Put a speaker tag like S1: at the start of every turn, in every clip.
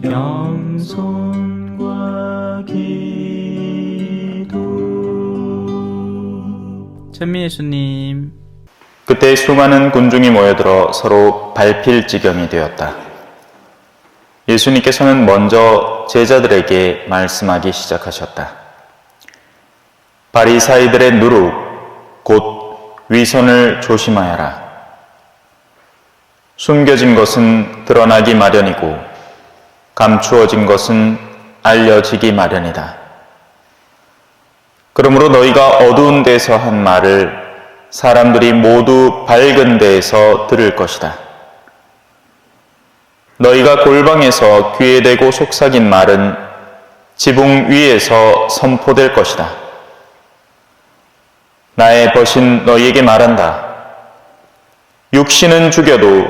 S1: 겸손과 기도. 찬미 예수님.
S2: 그때 수많은 군중이 모여들어 서로 밟힐 지경이 되었다. 예수님께서는 먼저 제자들에게 말씀하기 시작하셨다. 바리사이들의 누룩, 곧 위선을 조심하여라. 숨겨진 것은 드러나기 마련이고 감추어진 것은 알려지기 마련이다. 그러므로 너희가 어두운 데서 한 말을 사람들이 모두 밝은 데에서 들을 것이다. 너희가 골방에서 귀에 대고 속삭인 말은 지붕 위에서 선포될 것이다. 나의 벗인 너희에게 말한다. 육신은 죽여도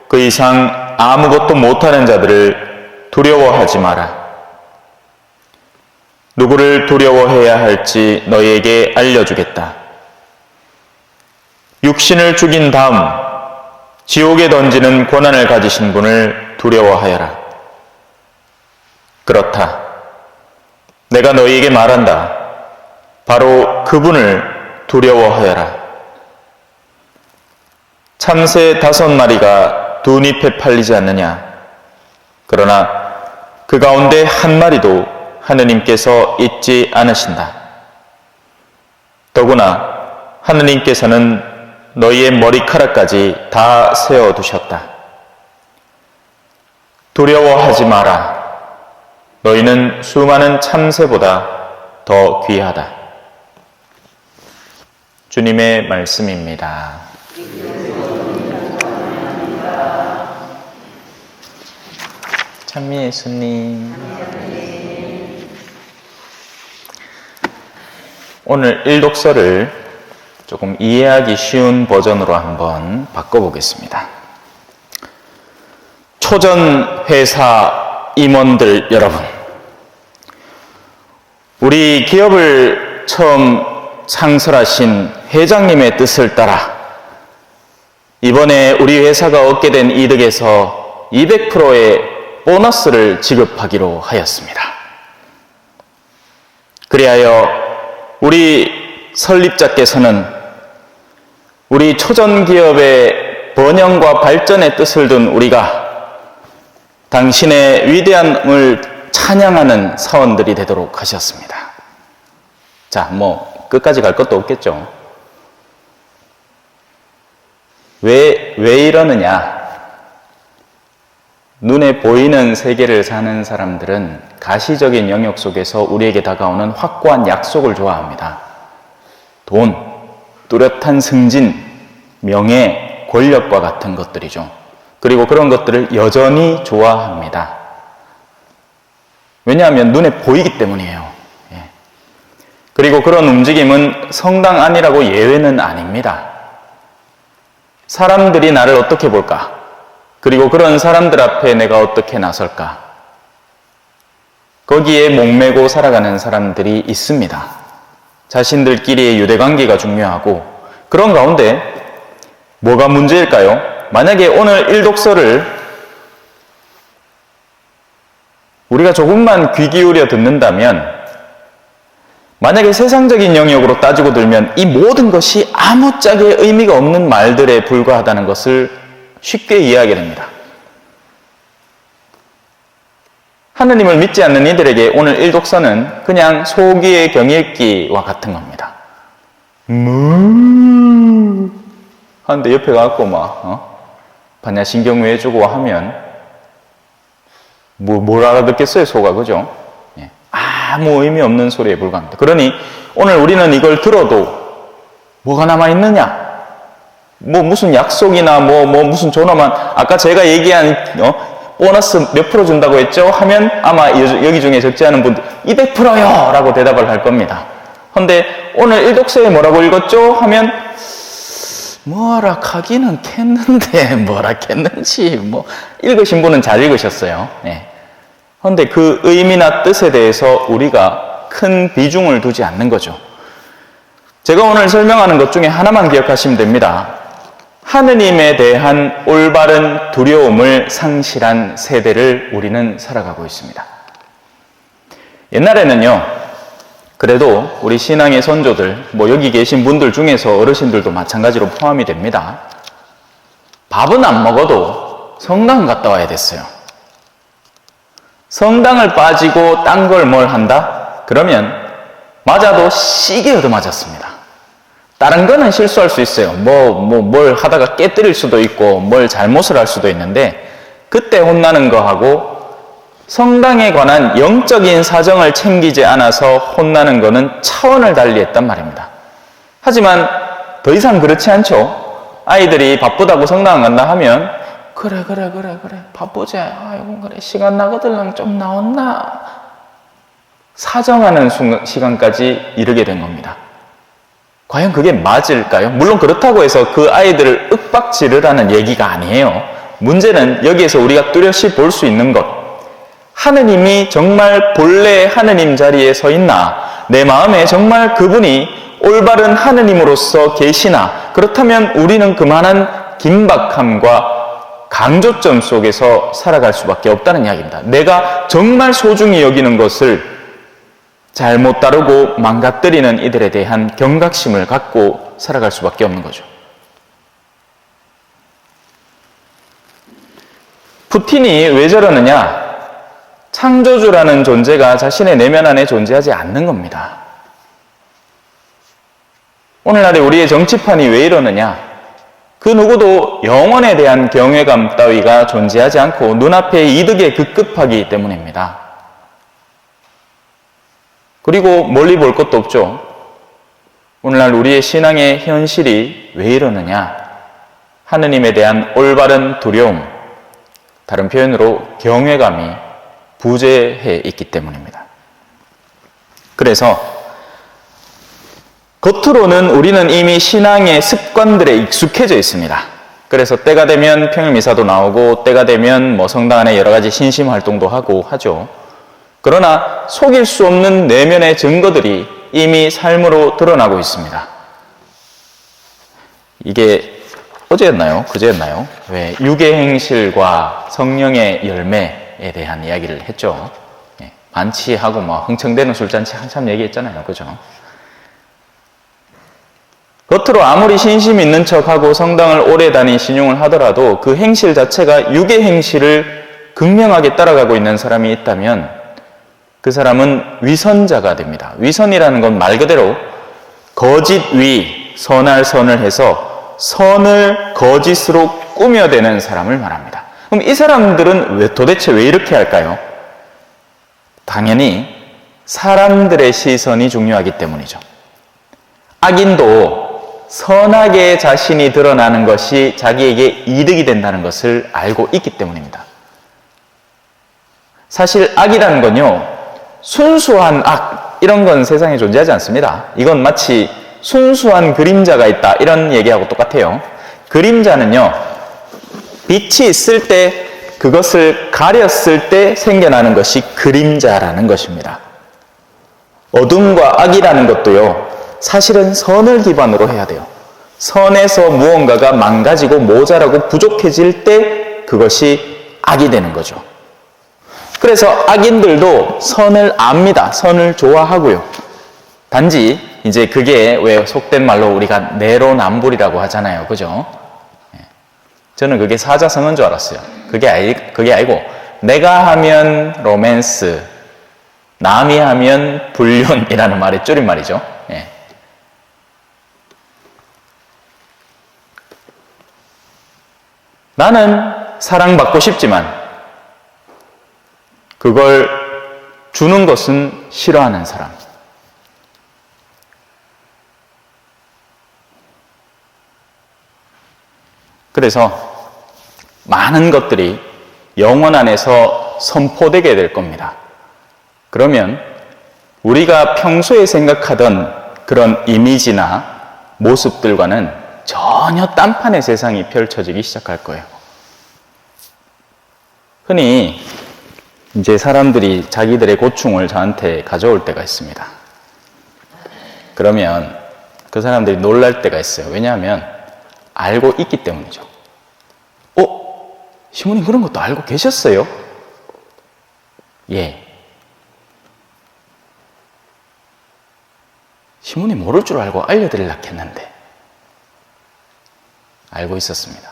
S2: 그 이상 아무것도 못하는 자들을 두려워하지 마라. 누구를 두려워해야 할지 너희에게 알려주겠다. 육신을 죽인 다음 지옥에 던지는 권한을 가지신 분을 두려워하여라. 그렇다. 내가 너희에게 말한다. 바로 그분을 두려워하여라. 참새 5마리가 두 잎에 팔리지 않느냐? 그러나 그 가운데 한 마리도 하느님께서 잊지 않으신다. 더구나 하느님께서는 너희의 머리카락까지 다 세어두셨다. 두려워하지 마라. 너희는 수많은 참새보다 더 귀하다. 주님의 말씀입니다. 찬미 예수님. 오늘 일독서를 조금 이해하기 쉬운 버전으로 한번 바꿔보겠습니다. 초전 회사 임원들 여러분, 우리 기업을 처음 창설하신 회장님의 뜻을 따라 이번에 우리 회사가 얻게 된 이득에서 200%의 보너스를 지급하기로 하였습니다. 그리하여 우리 설립자께서는 우리 초전기업의 번영과 발전의 뜻을 둔 우리가 당신의 위대함을 찬양하는 사원들이 되도록 하셨습니다. 자, 끝까지 갈 것도 없겠죠. 왜 이러느냐? 눈에 보이는 세계를 사는 사람들은 가시적인 영역 속에서 우리에게 다가오는 확고한 약속을 좋아합니다. 돈, 뚜렷한 승진, 명예, 권력과 같은 것들이죠. 그리고 그런 것들을 여전히 좋아합니다. 왜냐하면 눈에 보이기 때문이에요. 그리고 그런 움직임은 성당 안이라고 예외는 아닙니다. 사람들이 나를 어떻게 볼까? 그리고 그런 사람들 앞에 내가 어떻게 나설까? 거기에 목매고 살아가는 사람들이 있습니다. 자신들끼리의 유대관계가 중요하고, 그런 가운데 뭐가 문제일까요? 만약에 오늘 일독서를 우리가 조금만 귀 기울여 듣는다면, 만약에 세상적인 영역으로 따지고 들면 이 모든 것이 아무짝에 의미가 없는 말들에 불과하다는 것을 쉽게 이해하게 됩니다. 하느님을 믿지 않는 이들에게 오늘 일독서는 그냥 소기의 경읽기와 같은 겁니다. 하는데 옆에 가서 반야신경 해주고 하면 뭘 알아듣겠어요, 소가, 그죠? 아무 의미 없는 소리에 불과합니다. 그러니 오늘 우리는 이걸 들어도 뭐가 남아있느냐? 무슨 약속이나 무슨 전화만, 아까 제가 얘기한 보너스 몇 프로 준다고 했죠? 하면 아마 여기 중에 적지 않은 분들 200%요! 라고 대답을 할 겁니다. 근데 오늘 일독서에 뭐라고 읽었죠? 하면 뭐라 하기는 캤는데 뭐라 했는지 읽으신 분은 잘 읽으셨어요. 그런데 그 의미나 뜻에 대해서 우리가 큰 비중을 두지 않는 거죠. 제가 오늘 설명하는 것 중에 하나만 기억하시면 됩니다. 하느님에 대한 올바른 두려움을 상실한 세대를 우리는 살아가고 있습니다. 옛날에는요, 그래도 우리 신앙의 선조들, 여기 계신 분들 중에서 어르신들도 마찬가지로 포함이 됩니다. 밥은 안 먹어도 성당 갔다 와야 됐어요. 성당을 빠지고 딴 걸 뭘 한다? 그러면 맞아도 시게 얻어맞았습니다. 다른 거는 실수할 수 있어요. 뭘 하다가 깨뜨릴 수도 있고, 뭘 잘못을 할 수도 있는데, 그때 혼나는 거하고, 성당에 관한 영적인 사정을 챙기지 않아서 혼나는 거는 차원을 달리 했단 말입니다. 하지만 더 이상 그렇지 않죠. 아이들이 바쁘다고 성당 안 간다 하면, 그래, 바쁘지. 아이고, 그래, 시간 나거들랑 좀 나왔나? 사정하는 시간까지 이르게 된 겁니다. 과연 그게 맞을까요? 물론 그렇다고 해서 그 아이들을 윽박지르라는 얘기가 아니에요. 문제는 여기에서 우리가 뚜렷이 볼 수 있는 것. 하느님이 정말 본래 하느님 자리에 서 있나? 내 마음에 정말 그분이 올바른 하느님으로서 계시나? 그렇다면 우리는 그만한 긴박함과 강조점 속에서 살아갈 수밖에 없다는 이야기입니다. 내가 정말 소중히 여기는 것을 잘못 다루고 망가뜨리는 이들에 대한 경각심을 갖고 살아갈 수밖에 없는 거죠. 푸틴이 왜 저러느냐? 창조주라는 존재가 자신의 내면 안에 존재하지 않는 겁니다. 오늘날의 우리의 정치판이 왜 이러느냐? 그 누구도 영혼에 대한 경외감 따위가 존재하지 않고 눈앞의 이득에 급급하기 때문입니다. 그리고 멀리 볼 것도 없죠. 오늘날 우리의 신앙의 현실이 왜 이러느냐? 하느님에 대한 올바른 두려움, 다른 표현으로 경외감이 부재해 있기 때문입니다. 그래서 겉으로는 우리는 이미 신앙의 습관들에 익숙해져 있습니다. 그래서 때가 되면 평일미사도 나오고 때가 되면 성당 안에 여러 가지 신심 활동도 하고 하죠. 그러나 속일 수 없는 내면의 증거들이 이미 삶으로 드러나고 있습니다. 이게 어제였나요? 그제였나요? 왜 육의 행실과 성령의 열매에 대한 이야기를 했죠. 만취하고 흥청대는 술잔치 한참 얘기했잖아요. 그죠? 겉으로 아무리 신심 있는 척하고 성당을 오래 다닌 신용을 하더라도 그 행실 자체가 육의 행실을 극명하게 따라가고 있는 사람이 있다면 그 사람은 위선자가 됩니다. 위선이라는 건 말 그대로 거짓 위, 선할 선을 해서 선을 거짓으로 꾸며대는 사람을 말합니다. 그럼 이 사람들은 도대체 왜 이렇게 할까요? 당연히 사람들의 시선이 중요하기 때문이죠. 악인도 선하게 자신이 드러나는 것이 자기에게 이득이 된다는 것을 알고 있기 때문입니다. 사실 악이라는 건요, 순수한 악, 이런 건 세상에 존재하지 않습니다. 이건 마치 순수한 그림자가 있다, 이런 얘기하고 똑같아요. 그림자는요, 빛이 있을 때, 그것을 가렸을 때 생겨나는 것이 그림자라는 것입니다. 어둠과 악이라는 것도요, 사실은 선을 기반으로 해야 돼요. 선에서 무언가가 망가지고 모자라고 부족해질 때 그것이 악이 되는 거죠. 그래서 악인들도 선을 압니다. 선을 좋아하고요. 단지 이제 그게 왜 속된 말로 우리가 내로남불이라고 하잖아요. 그죠? 저는 그게 사자성어인 줄 알았어요. 그게 아니고 내가 하면 로맨스, 남이 하면 불륜이라는 말의 줄임말이죠. 나는 사랑받고 싶지만 그걸 주는 것은 싫어하는 사람. 그래서 많은 것들이 영혼 안에서 선포되게 될 겁니다. 그러면 우리가 평소에 생각하던 그런 이미지나 모습들과는 전혀 딴판의 세상이 펼쳐지기 시작할 거예요. 흔히 이제 사람들이 자기들의 고충을 저한테 가져올 때가 있습니다. 그러면 그 사람들이 놀랄 때가 있어요. 왜냐하면 알고 있기 때문이죠. 시모님 그런 것도 알고 계셨어요? 예. 시모님 모를 줄 알고 알려드리려고 했는데 알고 있었습니다.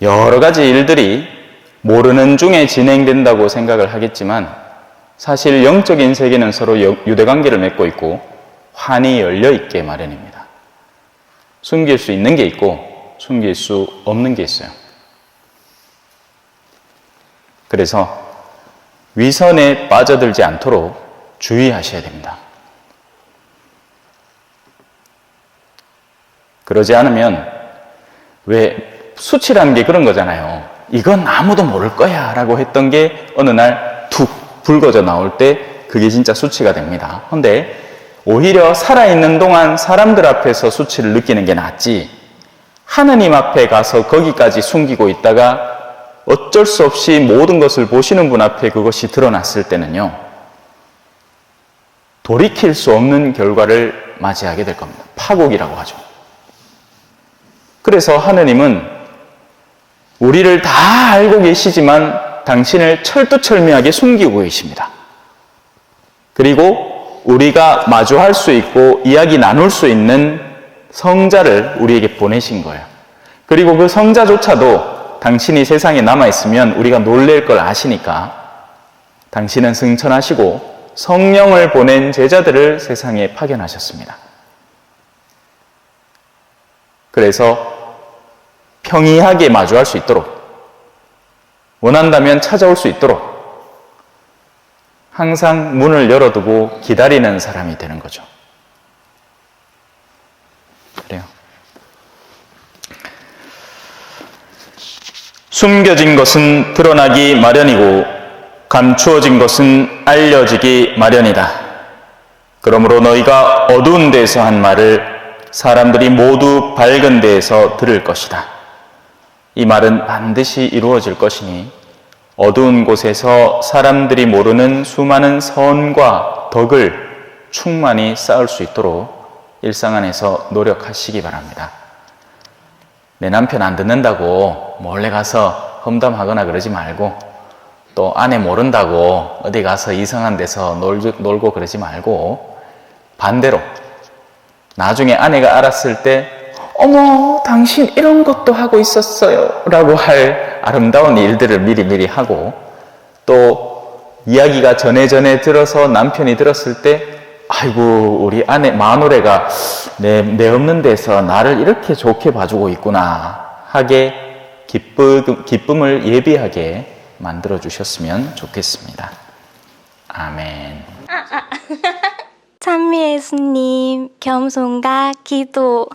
S2: 여러 가지 일들이 모르는 중에 진행된다고 생각을 하겠지만 사실 영적인 세계는 서로 유대관계를 맺고 있고 환히 열려있게 마련입니다. 숨길 수 있는 게 있고 숨길 수 없는 게 있어요. 그래서 위선에 빠져들지 않도록 주의하셔야 됩니다. 그러지 않으면 왜 수치라는 게 그런 거잖아요. 이건 아무도 모를 거야 라고 했던 게 어느 날 툭 불거져 나올 때 그게 진짜 수치가 됩니다. 그런데 오히려 살아있는 동안 사람들 앞에서 수치를 느끼는 게 낫지 하느님 앞에 가서 거기까지 숨기고 있다가 어쩔 수 없이 모든 것을 보시는 분 앞에 그것이 드러났을 때는요, 돌이킬 수 없는 결과를 맞이하게 될 겁니다. 파국이라고 하죠. 그래서 하느님은 우리를 다 알고 계시지만 당신을 철두철미하게 숨기고 계십니다. 그리고 우리가 마주할 수 있고 이야기 나눌 수 있는 성자를 우리에게 보내신 거예요. 그리고 그 성자조차도 당신이 세상에 남아있으면 우리가 놀랄 걸 아시니까 당신은 승천하시고 성령을 보낸 제자들을 세상에 파견하셨습니다. 그래서 평이하게 마주할 수 있도록, 원한다면 찾아올 수 있도록 항상 문을 열어두고 기다리는 사람이 되는 거죠. 그래요. 숨겨진 것은 드러나기 마련이고 감추어진 것은 알려지기 마련이다. 그러므로 너희가 어두운 데에서 한 말을 사람들이 모두 밝은 데에서 들을 것이다. 이 말은 반드시 이루어질 것이니 어두운 곳에서 사람들이 모르는 수많은 선과 덕을 충만히 쌓을 수 있도록 일상 안에서 노력하시기 바랍니다. 내 남편 안 듣는다고 몰래 가서 험담하거나 그러지 말고, 또 아내 모른다고 어디 가서 이상한 데서 놀고 그러지 말고, 반대로 나중에 아내가 알았을 때 어머 당신 이런 것도 하고 있었어요 라고 할 아름다운 일들을 미리 하고, 또 이야기가 전에 들어서 남편이 들었을 때 아이고 우리 아내 마누라가 내 없는 데서 나를 이렇게 좋게 봐주고 있구나 하게 기쁨을 예비하게 만들어 주셨으면 좋겠습니다. 아멘.
S3: 찬미 예수님, 겸손과 기도.